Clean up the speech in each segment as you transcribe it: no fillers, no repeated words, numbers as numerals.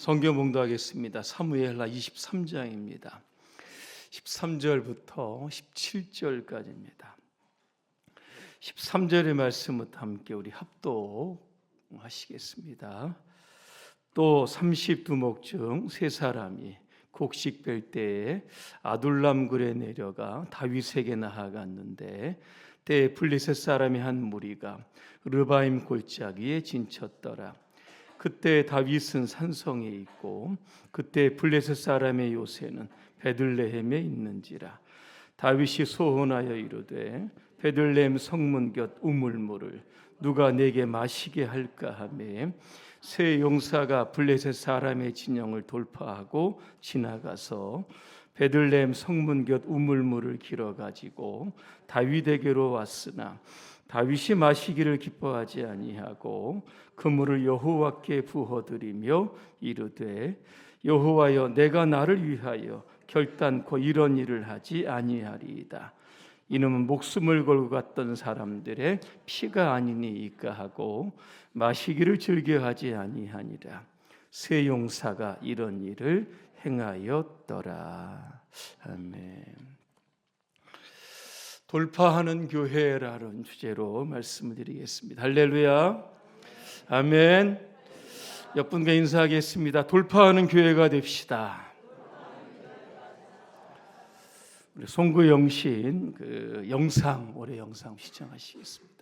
성경 봉독하겠습니다. 사무엘하 23장입니다. 13절부터 17절까지입니다. 13절의 말씀부터 함께 우리 합독하시겠습니다. 또 32목 중 세 사람이 곡식 뺄 때에 아둘람 굴에 내려가 다윗에게 나아갔는데 때에 블레셋 사람의 한 무리가 르바임 골짜기에 진쳤더라. 그때 다윗은 산성에 있고 그때 블레셋 사람의 요새는 베들레헴에 있는지라. 다윗이 소원하여 이르되 베들레헴 성문 곁 우물물을 누가 내게 마시게 할까 하매 세 용사가 블레셋 사람의 진영을 돌파하고 지나가서 베들레헴 성문 곁 우물물을 길어 가지고 다윗에게로 왔으나 다윗이 마시기를 기뻐하지 아니하고 그 물을 여호와께 부어드리며 이르되 여호와여 내가 나를 위하여 결단코 이런 일을 하지 아니하리이다. 이놈은 목숨을 걸고 갔던 사람들의 피가 아니니이까 하고 마시기를 즐겨하지 아니하니라. 세 용사가 이런 일을 행하였더라. 아멘. 돌파하는 교회라는 주제로 말씀을 드리겠습니다. 할렐루야. 아멘. 옆분과 인사하겠습니다. 돌파하는 교회가 됩시다. 우리 송구 영신 영상 올해 영상 시청하시겠습니다.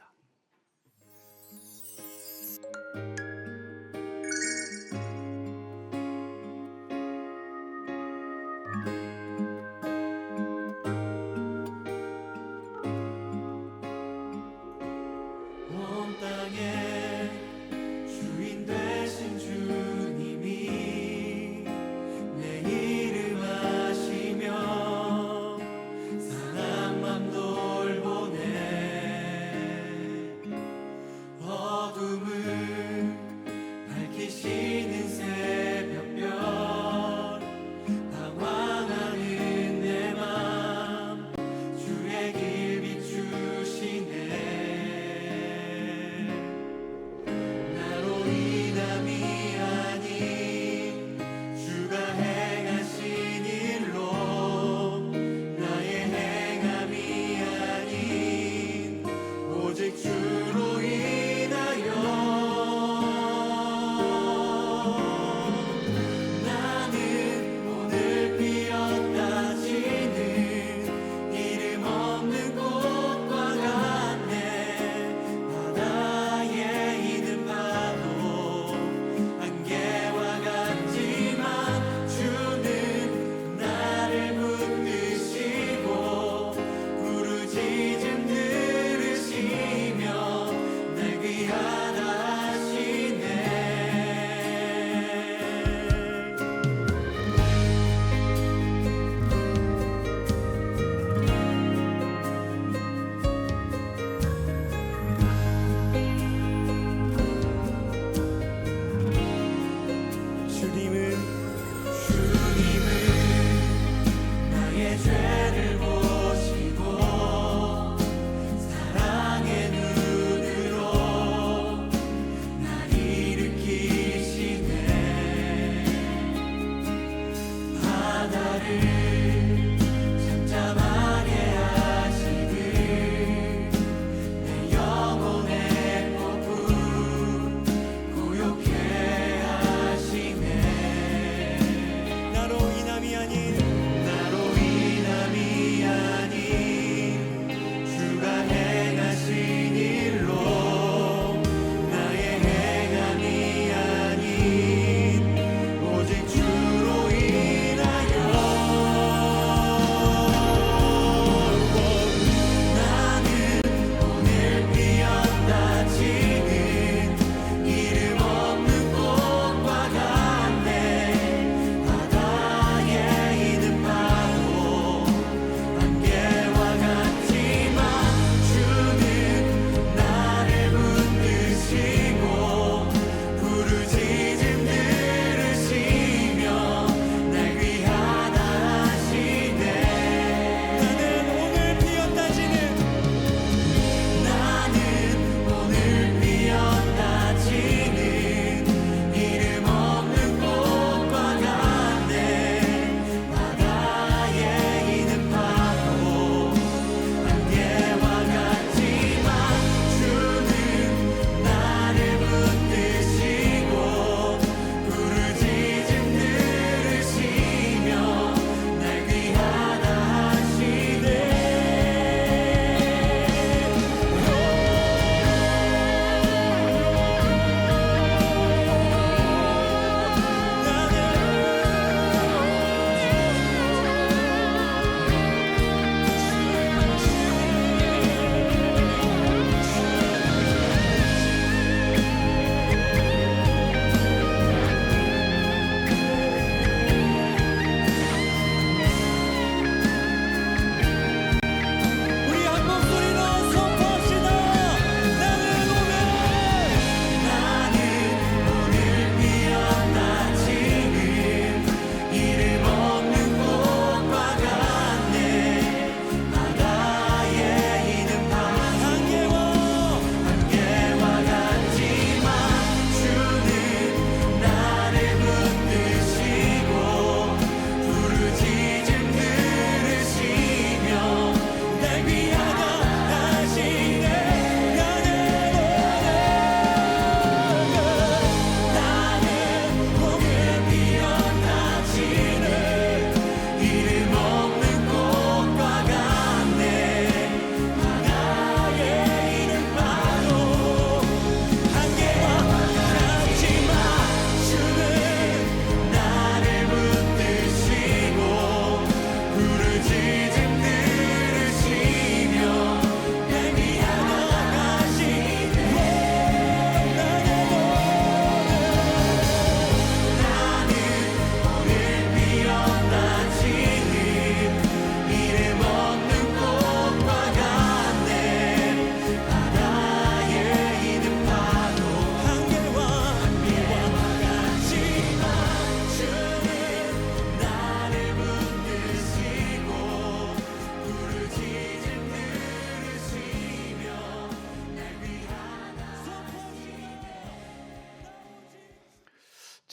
나로 인함이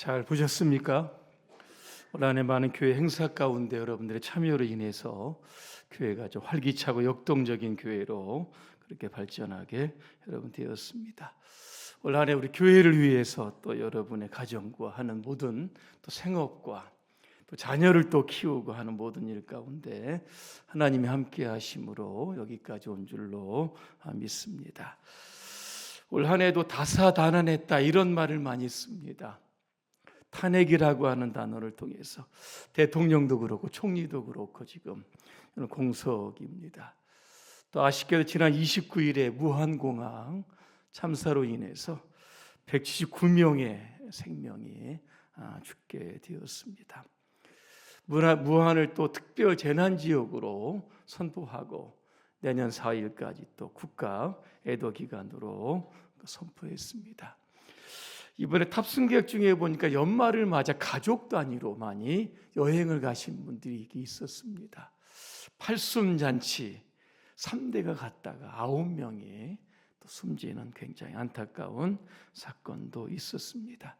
잘 보셨습니까? 올 한해 많은 교회 행사 가운데 여러분들의 참여로 인해서 교회가 좀 활기차고 역동적인 교회로 그렇게 발전하게 여러분 되었습니다. 올 한해 우리 교회를 위해서 또 여러분의 가정과 하는 모든 또 생업과 또 자녀를 또 키우고 하는 모든 일 가운데 하나님이 함께 하심으로 여기까지 온 줄로 믿습니다. 올 한해도 다사다난했다 이런 말을 많이 씁니다. 탄핵이라고 하는 단어를 통해서 대통령도 그렇고 총리도 그렇고 지금 공석입니다. 또 아쉽게도 지난 29일에 무한공항 참사로 인해서 179명의 생명이 죽게 되었습니다. 무한을 또 특별 재난지역으로 선포하고 내년 4일까지 또 국가 애도 기간으로 선포했습니다. 이번에 탑승객 중에 보니까 연말을 맞아 가족 단위로 많이 여행을 가신 분들이 있었습니다. 팔순잔치 3대가 갔다가 9명이 또 숨지는 굉장히 안타까운 사건도 있었습니다.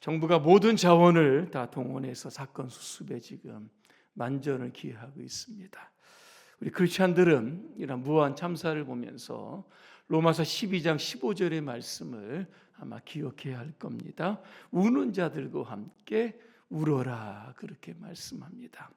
정부가 모든 자원을 다 동원해서 사건 수습에 지금 만전을 기하고 있습니다. 우리 크리스찬들은 이런 무한 참사를 보면서 로마서 12장 15절의 말씀을 아마 기억해야 할 겁니다. 우는 자들과 함께 울어라 그렇게 말씀합니다.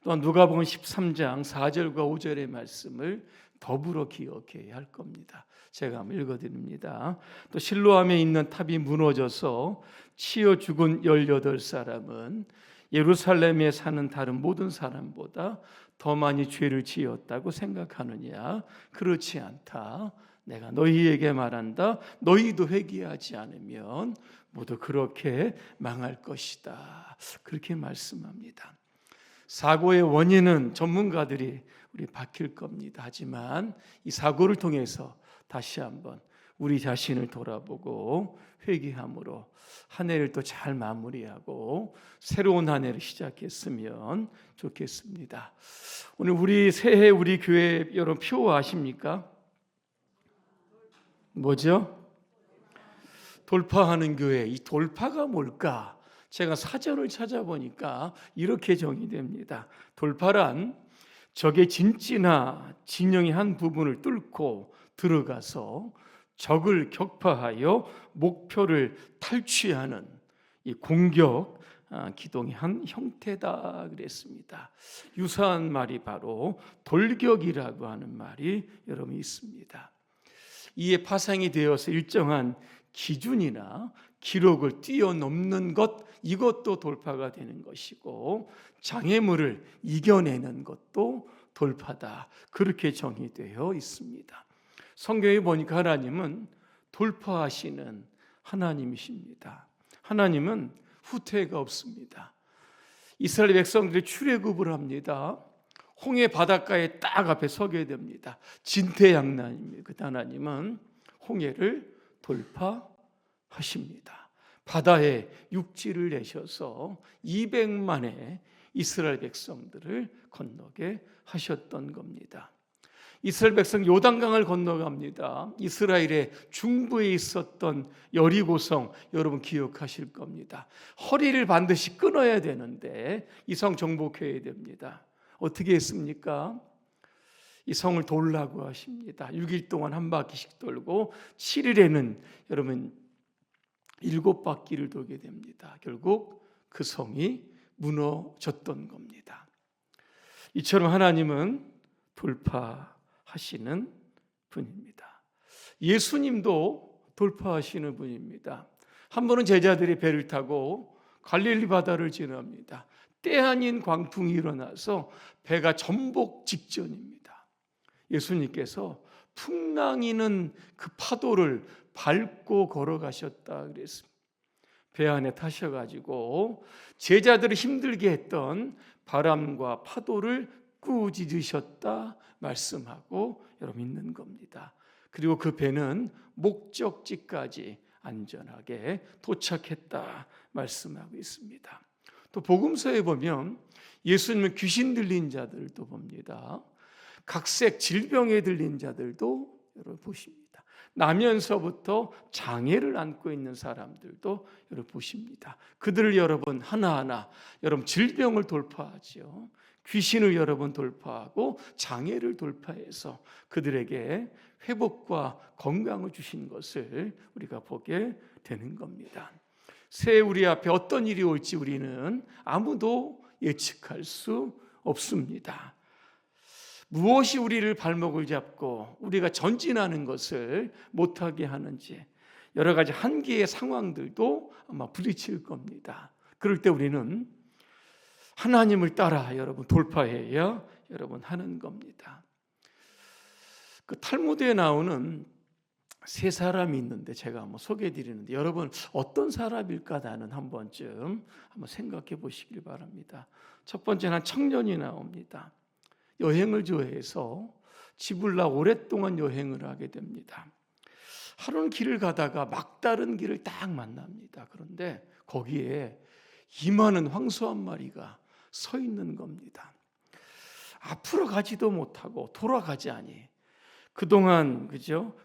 또한 누가복음 13장 4절과 5절의 말씀을 더불어 기억해야 할 겁니다. 제가 한번 읽어드립니다. 또 실로암에 있는 탑이 무너져서 치여 죽은 18사람은 예루살렘에 사는 다른 모든 사람보다 더 많이 죄를 지었다고 생각하느냐? 그렇지 않다. 내가 너희에게 말한다. 너희도 회개하지 않으면 모두 그렇게 망할 것이다. 그렇게 말씀합니다. 사고의 원인은 전문가들이 우리 밝힐 겁니다. 하지만 이 사고를 통해서 다시 한번 우리 자신을 돌아보고 회개함으로 한 해를 또 잘 마무리하고 새로운 한 해를 시작했으면 좋겠습니다. 오늘 우리 새해 우리 교회 여러분 표 아십니까? 뭐죠? 돌파하는 교회. 이 돌파가 뭘까? 제가 사전을 찾아보니까 이렇게 정의됩니다. 돌파란 적의 진지나 진영의 한 부분을 뚫고 들어가서 적을 격파하여 목표를 탈취하는 이 공격 기동의 한 형태다 그랬습니다. 유사한 말이 바로 돌격이라고 하는 말이 여러분 있습니다. 이에 파생이 되어서 일정한 기준이나 기록을 뛰어넘는 것, 이것도 돌파가 되는 것이고 장애물을 이겨내는 것도 돌파다. 그렇게 정의되어 있습니다. 성경에 보니까 하나님은 돌파하시는 하나님이십니다. 하나님은 후퇴가 없습니다. 이스라엘 백성들이 출애굽을 합니다. 홍해 바닷가에 딱 앞에 서게 됩니다. 진퇴양난입니다. 그 하나님은 홍해를 돌파하십니다. 바다에 육지를 내셔서 200만의 이스라엘 백성들을 건너게 하셨던 겁니다. 이스라엘 백성 요단강을 건너갑니다. 이스라엘의 중부에 있었던 여리고성 여러분 기억하실 겁니다. 허리를 반드시 끊어야 되는데 이 성 정복해야 됩니다. 어떻게 했습니까? 이 성을 돌라고 하십니다. 6일 동안 한 바퀴씩 돌고 7일에는 여러분 7바퀴를 돌게 됩니다. 결국 그 성이 무너졌던 겁니다. 이처럼 하나님은 돌파하시는 분입니다. 예수님도 돌파하시는 분입니다. 한 번은 제자들이 배를 타고 갈릴리 바다를 지납니다. 때 아닌 광풍이 일어나서 배가 전복 직전입니다. 예수님께서 풍랑이는 그 파도를 밟고 걸어가셨다 그랬습니다. 배 안에 타셔가지고 제자들을 힘들게 했던 바람과 파도를 꾸짖으셨다 말씀하고 여러분 있는 겁니다. 그리고 그 배는 목적지까지 안전하게 도착했다 말씀하고 있습니다. 또 복음서에 보면 예수님은 귀신 들린 자들도 봅니다. 각색 질병에 들린 자들도 여러분 보십니다. 나면서부터 장애를 안고 있는 사람들도 여러분 보십니다. 그들을 여러분 하나하나 여러분 질병을 돌파하죠. 귀신을 여러분 돌파하고 장애를 돌파해서 그들에게 회복과 건강을 주신 것을 우리가 보게 되는 겁니다. 새해 우리 앞에 어떤 일이 올지 우리는 아무도 예측할 수 없습니다. 무엇이 우리를 발목을 잡고 우리가 전진하는 것을 못하게 하는지 여러 가지 한계의 상황들도 아마 부딪힐 겁니다. 그럴 때 우리는 하나님을 따라 여러분 돌파해야 여러분 하는 겁니다. 그 탈무드에 나오는 세 사람이 있는데 제가 한번 소개해 드리는데 여러분 어떤 사람일까 나는 한 번쯤 한번 생각해 보시길 바랍니다. 첫 번째는 한 청년이 나옵니다. 여행을 좋아해서 집을 나 오랫동안 여행을 하게 됩니다. 하루는 길을 가다가 막다른 길을 딱 만납니다. 그런데 거기에 이만한 황소 한 마리가 서 있는 겁니다. 앞으로 가지도 못하고 돌아가자니 그동안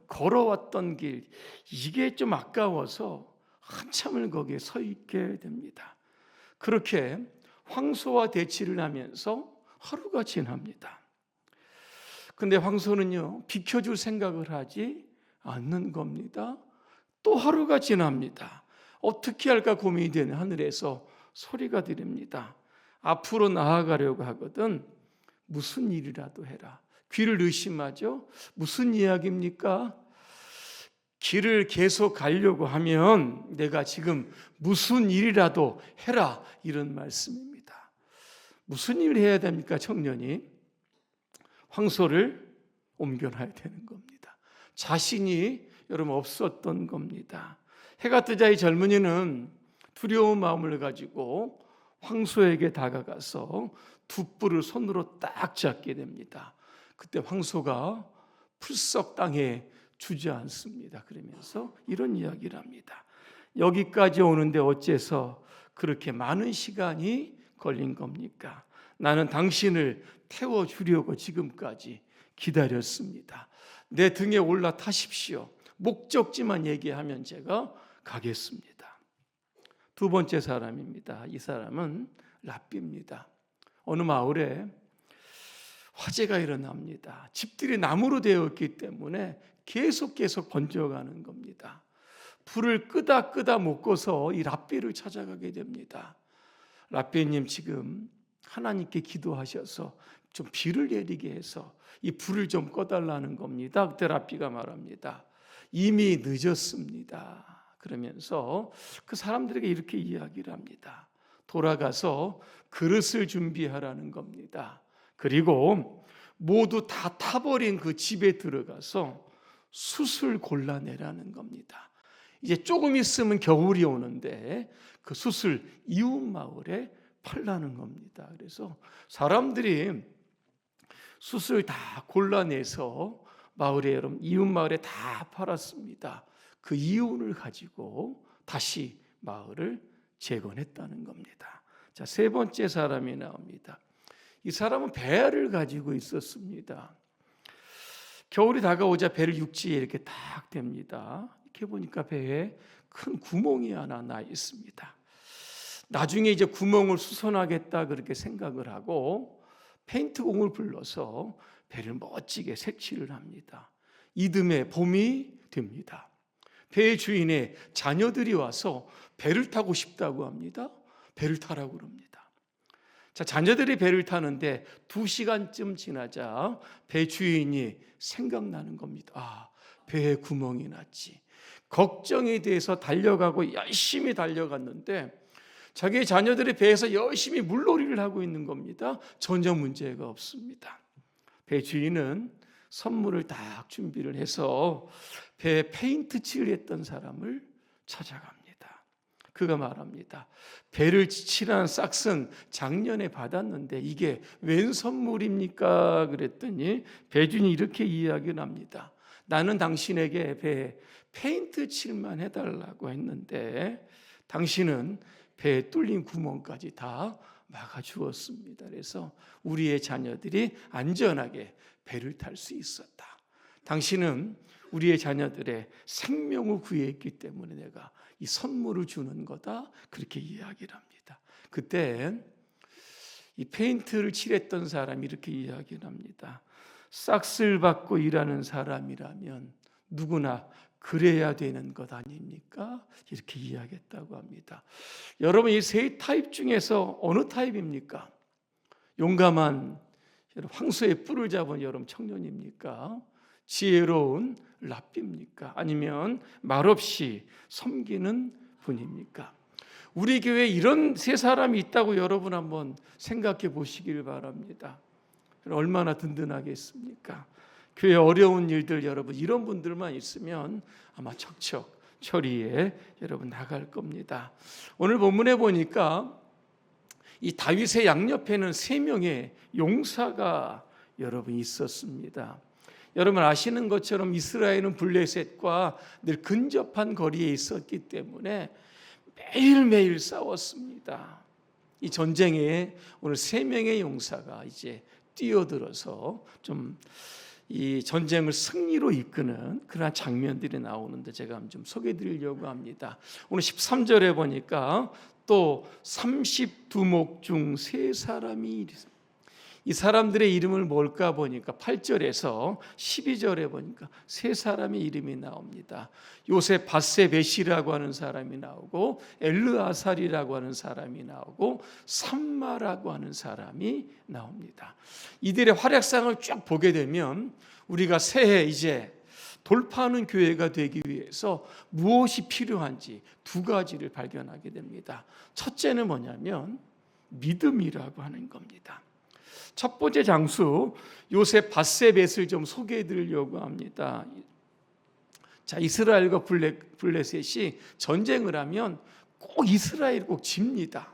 걸어왔던 길 이게 좀 아까워서 한참을 거기에 서 있게 됩니다. 그렇게 황소와 대치를 하면서 하루가 지납니다. 근데 황소는요 비켜줄 생각을 하지 않는 겁니다. 또 하루가 지납니다. 어떻게 할까 고민이 되는 하늘에서 소리가 들립니다. 앞으로 나아가려고 하거든 무슨 일이라도 해라. 귀를 의심하죠. 무슨 이야기입니까? 길을 계속 가려고 하면 내가 지금 무슨 일이라도 해라 이런 말씀입니다. 무슨 일을 해야 됩니까? 청년이 황소를 옮겨놔야 되는 겁니다. 자신이 여러분 없었던 겁니다. 해가 뜨자 이 젊은이는 두려운 마음을 가지고 황소에게 다가가서 두 뿔을 손으로 딱 잡게 됩니다. 그때 황소가 풀썩 땅에 주저앉습니다. 그러면서 이런 이야기를 합니다. 여기까지 오는데 어째서 그렇게 많은 시간이 걸린 겁니까? 나는 당신을 태워주려고 지금까지 기다렸습니다. 내 등에 올라타십시오. 목적지만 얘기하면 제가 가겠습니다. 두 번째 사람입니다. 이 사람은 랍비입니다. 어느 마을에 화재가 일어납니다. 집들이 나무로 되어 있기 때문에 계속 번져가는 겁니다. 불을 끄다 못 꺼서 이 랍비를 찾아가게 됩니다. 랍비님 지금 하나님께 기도하셔서 좀 비를 내리게 해서 이 불을 좀 꺼달라는 겁니다. 그때 랍비가 말합니다. 이미 늦었습니다. 그러면서 그 사람들에게 이렇게 이야기를 합니다. 돌아가서 그릇을 준비하라는 겁니다. 그리고 모두 다 타버린 그 집에 들어가서 숯을 골라내라는 겁니다. 이제 조금 있으면 겨울이 오는데 그 숯을 이웃 마을에 팔라는 겁니다. 그래서 사람들이 숯을 다 골라내서 마을에 여러분 이웃 마을에 다 팔았습니다. 그 이윤을 가지고 다시 마을을 재건했다는 겁니다. 자, 세 번째 사람이 나옵니다. 이 사람은 배를 가지고 있었습니다. 겨울이 다가오자 배를 육지에 이렇게 딱 댑니다. 이렇게 보니까 배에 큰 구멍이 하나 나 있습니다. 나중에 이제 구멍을 수선하겠다 그렇게 생각을 하고 페인트공을 불러서 배를 멋지게 색칠을 합니다. 이듬해 봄이 됩니다. 배의 주인의 자녀들이 와서 배를 타고 싶다고 합니다. 배를 타라고 그럽니다. 자, 자녀들이 배를 타는데 2시간쯤 지나자 배 주인이 생각나는 겁니다. 아, 배에 구멍이 났지. 걱정이 돼서 달려가고 열심히 달려갔는데 자기의 자녀들이 배에서 열심히 물놀이를 하고 있는 겁니다. 전혀 문제가 없습니다. 배 주인은 선물을 딱 준비를 해서 배에 페인트 칠을 했던 사람을 찾아갑니다. 그가 말합니다. 배를 칠한 싹은 작년에 받았는데 이게 웬 선물입니까? 그랬더니 배주인이 이렇게 이야기를 합니다. 나는 당신에게 배에 페인트 칠만 해달라고 했는데 당신은 배에 뚫린 구멍까지 다 막아주었습니다. 그래서 우리의 자녀들이 안전하게 배를 탈 수 있었다. 당신은 우리의 자녀들의 생명을 구했기 때문에 내가 이 선물을 주는 거다, 그렇게 이야기를 합니다. 그때 이 페인트를 칠했던 사람이 이렇게 이야기를 합니다. 싹쓸 받고 일하는 사람이라면 누구나 그래야 되는 것 아닙니까? 이렇게 이야기했다고 합니다. 여러분, 이 세 타입 중에서 어느 타입입니까? 용감한 황소의 뿔을 잡은 여러분 청년입니까? 지혜로운 랍비입니까? 아니면 말없이 섬기는 분입니까? 우리 교회에 이런 세 사람이 있다고 여러분 한번 생각해 보시길 바랍니다. 얼마나 든든하겠습니까? 교회 어려운 일들, 여러분 이런 분들만 있으면 아마 척척 처리에 여러분 나갈 겁니다. 오늘 본문에 보니까 이 다윗의 양옆에는 3명의 용사가 여러분 있었습니다. 여러분 아시는 것처럼 이스라엘은 블레셋과 늘 근접한 거리에 있었기 때문에 매일매일 싸웠습니다. 이 전쟁에 오늘 3명의 용사가 이제 뛰어들어서 좀 이 전쟁을 승리로 이끄는 그러한 장면들이 나오는데 제가 좀 소개해 드리려고 합니다. 오늘 13절에 보니까 또 32목 중 3사람이 이 사람들의 이름을 뭘까 보니까 8절에서 12절에 보니까 3사람의 이름이 나옵니다. 요셉 바세벳이라고 하는 사람이 나오고 엘르아살이라고 하는 사람이 나오고 삼마라고 하는 사람이 나옵니다. 이들의 활약상을 쭉 보게 되면 우리가 새해 이제 돌파하는 교회가 되기 위해서 무엇이 필요한지 2가지를 발견하게 됩니다. 첫째는 뭐냐면 믿음이라고 하는 겁니다. 첫 번째 장수 요셉 바세벳을 좀 소개해 드리려고 합니다. 자, 이스라엘과 블레셋이 전쟁을 하면 꼭 이스라엘이 꼭 집니다.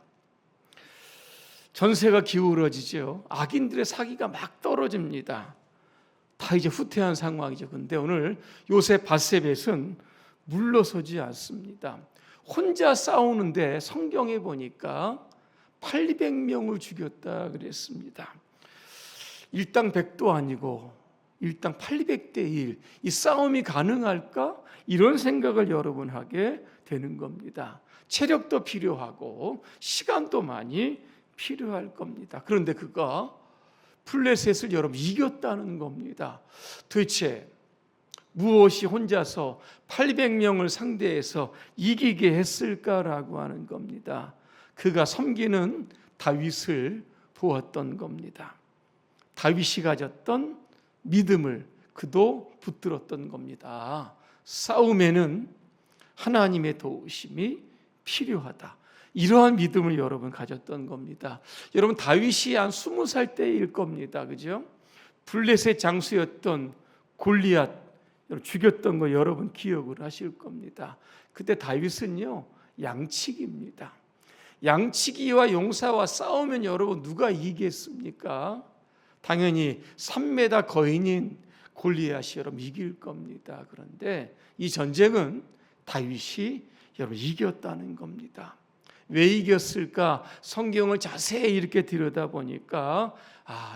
전세가 기울어지죠. 악인들의 사기가 막 떨어집니다. 다 이제 후퇴한 상황이죠. 근데 오늘 요셉 바세벳은 물러서지 않습니다. 혼자 싸우는데 성경에 보니까 800명을 죽였다 그랬습니다. 일당 100도 아니고 일당 800대 1, 이 싸움이 가능할까? 이런 생각을 여러분 하게 되는 겁니다. 체력도 필요하고 시간도 많이 필요할 겁니다. 그런데 그가 블레셋을 여러분 이겼다는 겁니다. 도대체 무엇이 혼자서 800명을 상대해서 이기게 했을까라고 하는 겁니다. 그가 섬기는 다윗을 보았던 겁니다. 다윗이 가졌던 믿음을 그도 붙들었던 겁니다. 싸움에는 하나님의 도우심이 필요하다. 이러한 믿음을 여러분 가졌던 겁니다. 여러분 다윗이 한 20살 때일 겁니다. 그죠? 블레셋 장수였던 골리앗 죽였던 거 여러분 기억을 하실 겁니다. 그때 다윗은요 양치기입니다. 양치기와 용사와 싸우면 여러분 누가 이기겠습니까? 당연히 3m 거인인 골리앗이 여러분 이길 겁니다. 그런데 이 전쟁은 다윗이 여러분 이겼다는 겁니다. 왜 이겼을까? 성경을 자세히 이렇게 들여다보니까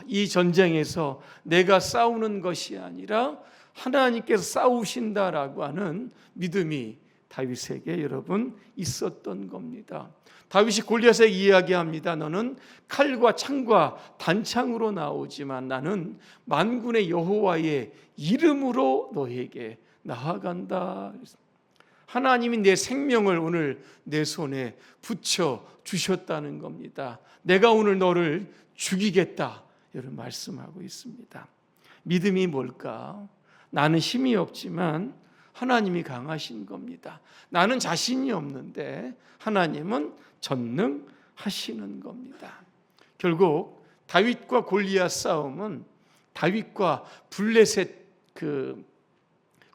이 전쟁에서 내가 싸우는 것이 아니라 하나님께서 싸우신다라고 하는 믿음이 다윗에게 여러분 있었던 겁니다. 다윗이 골리앗에게 이야기합니다. 너는 칼과 창과 단창으로 나오지만 나는 만군의 여호와의 이름으로 너에게 나아간다. 하나님이 내 생명을 오늘 내 손에 붙여 주셨다는 겁니다. 내가 오늘 너를 죽이겠다. 여러분 말씀하고 있습니다. 믿음이 뭘까? 나는 힘이 없지만 하나님이 강하신 겁니다. 나는 자신이 없는데 하나님은 전능하시는 겁니다. 결국 다윗과 골리앗 싸움은 다윗과 블레셋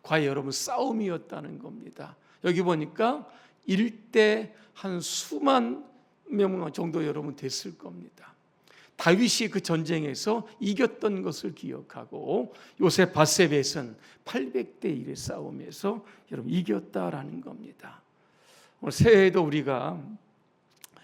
과 여러분 싸움이었다는 겁니다. 여기 보니까 일대 한 수만 명 정도 여러분 됐을 겁니다. 다윗이 그 전쟁에서 이겼던 것을 기억하고 요셉 바세벳은 800대 1의 싸움에서 여러분 이겼다라는 겁니다. 오늘 새해에도 우리가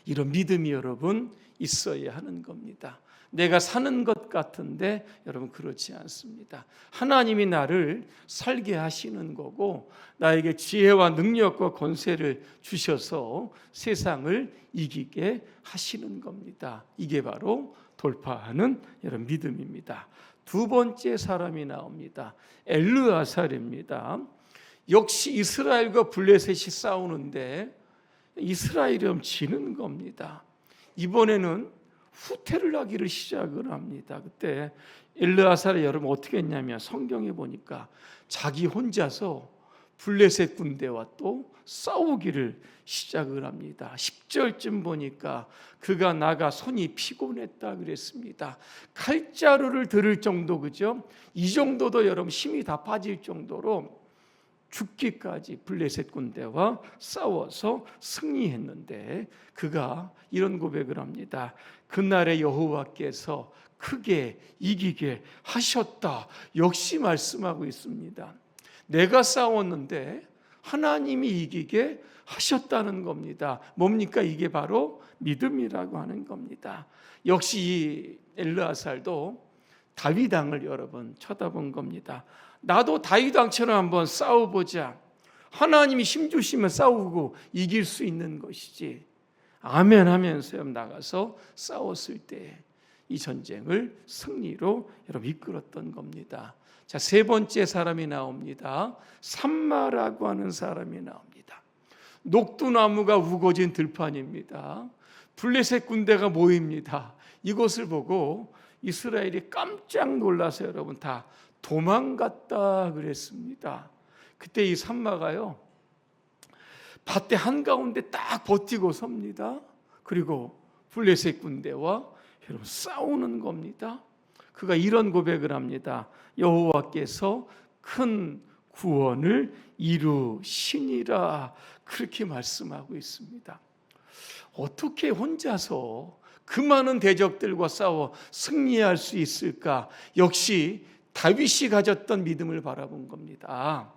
이런 믿음이 여러분 있어야 하는 겁니다. 내가 사는 것 같은데 여러분 그렇지 않습니다. 하나님이 나를 살게 하시는 거고 나에게 지혜와 능력과 권세를 주셔서 세상을 이기게 하시는 겁니다. 이게 바로 돌파하는 여러분 믿음입니다. 두 번째 사람이 나옵니다. 엘르아살입니다. 역시 이스라엘과 블레셋이 싸우는데 이스라엘이 지는 겁니다. 이번에는 후퇴를 하기를 시작을 합니다. 그때 엘르아살이 여러분 어떻게 했냐면 성경에 보니까 자기 혼자서 블레셋 군대와 또 싸우기를 시작을 합니다. 10절쯤 보니까 그가 나가 손이 피곤했다 그랬습니다. 칼자루를 들을 정도, 그죠? 이 정도도 여러분 힘이 다 빠질 정도로 죽기까지 블레셋 군대와 싸워서 승리했는데 그가 이런 고백을 합니다. 그날에 여호와께서 크게 이기게 하셨다. 역시 말씀하고 있습니다. 내가 싸웠는데 하나님이 이기게 하셨다는 겁니다. 뭡니까? 이게 바로 믿음이라고 하는 겁니다. 역시 이 엘르아살도 다윗 왕을 여러분 쳐다본 겁니다. 나도 다윗 왕처럼 한번 싸워보자. 하나님이 힘 주시면 싸우고 이길 수 있는 것이지. 아멘 하면서 나가서 싸웠을 때 이 전쟁을 승리로 여러분 이끌었던 겁니다. 자, 세 번째 사람이 나옵니다. 삼마라고 하는 사람이 나옵니다. 녹두나무가 우거진 들판입니다. 블레셋 군대가 모입니다. 이것을 보고 이스라엘이 깜짝 놀라서 여러분 다 도망갔다 그랬습니다. 그때 이 삼마가요 밭대 한가운데 딱 버티고 섭니다. 그리고 블레셋 군대와 여러분 싸우는 겁니다. 그가 이런 고백을 합니다. 여호와께서 큰 구원을 이루시니라. 그렇게 말씀하고 있습니다. 어떻게 혼자서 그 많은 대적들과 싸워 승리할 수 있을까? 역시 다윗이 가졌던 믿음을 바라본 겁니다.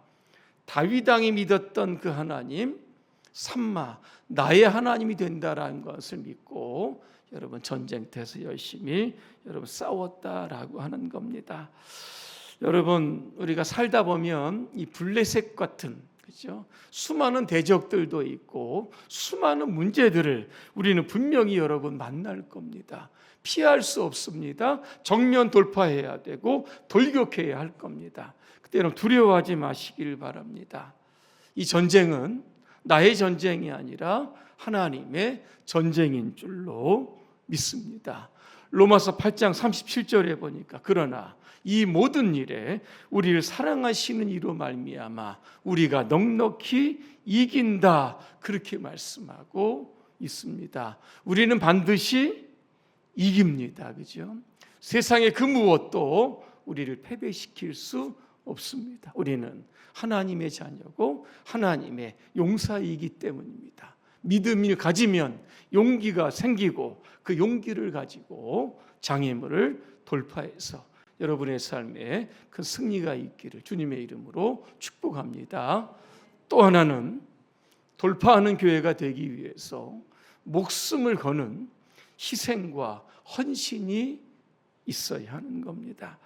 다윗 왕이 믿었던 그 하나님, 삼마, 나의 하나님이 된다라는 것을 믿고 여러분 전쟁터에서 열심히 여러분 싸웠다라고 하는 겁니다. 여러분 우리가 살다 보면 이 블레셋 같은, 그렇죠? 수많은 대적들도 있고 수많은 문제들을 우리는 분명히 여러분 만날 겁니다. 피할 수 없습니다. 정면 돌파해야 되고 돌격해야 할 겁니다. 그때 여러분 두려워하지 마시길 바랍니다. 이 전쟁은 나의 전쟁이 아니라 하나님의 전쟁인 줄로 믿습니다. 로마서 8장 37절에 보니까 그러나 이 모든 일에 우리를 사랑하시는 이로 말미암아 우리가 넉넉히 이긴다. 그렇게 말씀하고 있습니다. 우리는 반드시 이깁니다. 그죠? 세상의 그 무엇도 우리를 패배시킬 수 없습니다. 우리는 하나님의 자녀고 하나님의 용사이기 때문입니다. 믿음을 가지면 용기가 생기고 그 용기를 가지고 장애물을 돌파해서 여러분의 삶에 큰 승리가 있기를 주님의 이름으로 축복합니다. 또 하나는 돌파하는 교회가 되기 위해서 목숨을 거는 희생과 헌신이 있어야 하는 겁니다.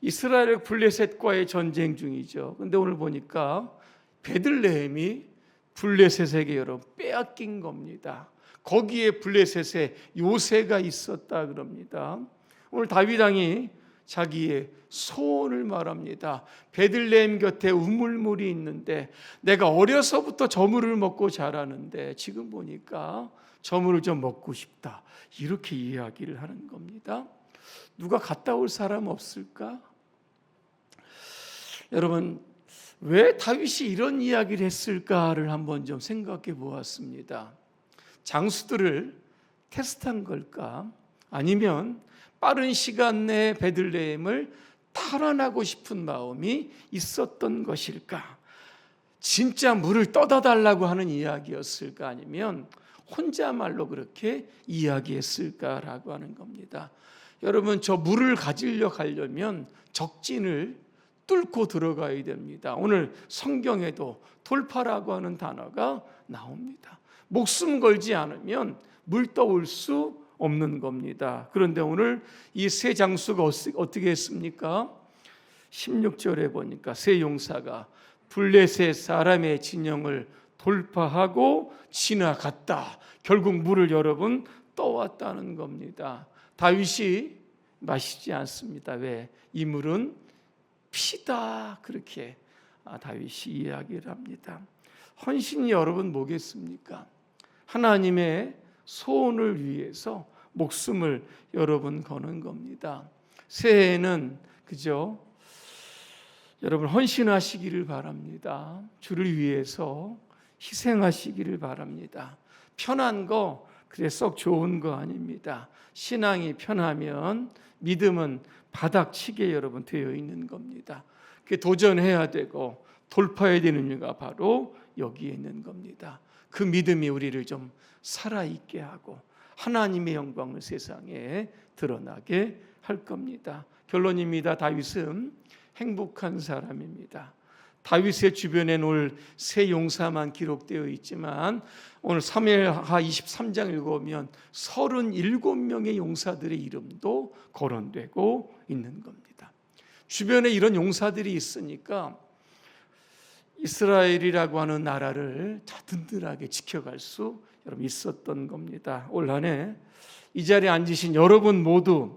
이스라엘 블레셋과의 전쟁 중이죠. 그런데 오늘 보니까 베들레헴이 블레셋에게 여러분 빼앗긴 겁니다. 거기에 블레셋에 요새가 있었다 그럽니다. 오늘 다윗 왕이 자기의 소원을 말합니다. 베들레헴 곁에 우물물이 있는데 내가 어려서부터 저물을 먹고 자라는데 지금 보니까 저물을 좀 먹고 싶다. 이렇게 이야기를 하는 겁니다. 누가 갔다 올 사람 없을까? 여러분 왜 다윗이 이런 이야기를 했을까를 한번 좀 생각해 보았습니다. 장수들을 테스트한 걸까? 아니면 빠른 시간 내에 베들레헴을 탈환하고 싶은 마음이 있었던 것일까? 진짜 물을 떠다 달라고 하는 이야기였을까? 아니면 혼자말로 그렇게 이야기했을까라고 하는 겁니다. 여러분 저 물을 가지려 가려면 적진을 뚫고 들어가야 됩니다. 오늘 성경에도 돌파라고 하는 단어가 나옵니다. 목숨 걸지 않으면 물 떠올 수 없는 겁니다. 그런데 오늘 이 세 장수가 어떻게 했습니까? 16절에 보니까 세 용사가 블레셋 사람의 진영을 돌파하고 지나갔다. 결국 물을 여러분 떠왔다는 겁니다. 다윗이 마시지 않습니다. 왜? 이 물은 피다. 그렇게 다윗이 이야기를 합니다. 헌신이 여러분 뭐겠습니까? 하나님의 소원을 위해서 목숨을 여러분 거는 겁니다. 새해에는 그죠? 여러분 헌신하시기를 바랍니다. 주를 위해서 희생하시기를 바랍니다. 편한 거 그래 썩 좋은 거 아닙니다. 신앙이 편하면 믿음은 바닥치게 여러분 되어 있는 겁니다. 도전해야 되고 돌파해야 되는 이유가 바로 여기에 있는 겁니다. 그 믿음이 우리를 좀 살아있게 하고 하나님의 영광을 세상에 드러나게 할 겁니다. 결론입니다. 다윗은 행복한 사람입니다. 다윗의 주변에 오늘 세 용사만 기록되어 있지만 오늘 사무엘하 23장 읽어보면 37명의 용사들의 이름도 거론되고 있는 겁니다. 주변에 이런 용사들이 있으니까 이스라엘이라고 하는 나라를 든든하게 지켜갈 수 여러분 있었던 겁니다. 올 한 해 이 자리에 앉으신 여러분 모두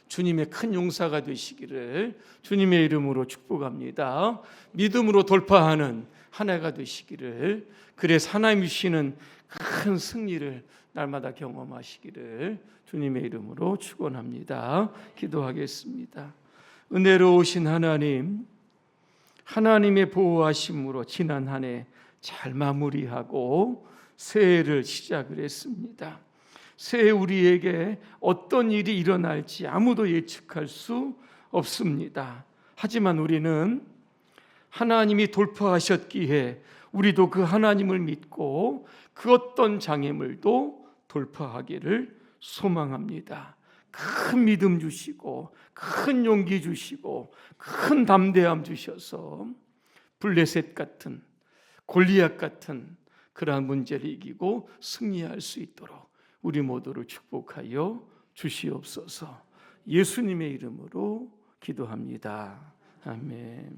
주님의 큰 용사가 되시기를 주님의 이름으로 축복합니다. 믿음으로 돌파하는 한 해가 되시기를, 그래서 하나님 주시는 큰 승리를 날마다 경험하시기를 주님의 이름으로 축원합니다. 기도하겠습니다. 은혜로우신 하나님, 하나님의 보호하심으로 지난 한 해 잘 마무리하고 새해를 시작을 했습니다. 새해 우리에게 어떤 일이 일어날지 아무도 예측할 수 없습니다. 하지만 우리는 하나님이 돌파하셨기에 우리도 그 하나님을 믿고 그 어떤 장애물도 돌파하기를 소망합니다. 큰 믿음 주시고 큰 용기 주시고 큰 담대함 주셔서 블레셋 같은 골리앗 같은 그러한 문제를 이기고 승리할 수 있도록 우리 모두를 축복하여 주시옵소서. 예수님의 이름으로 기도합니다. 아멘.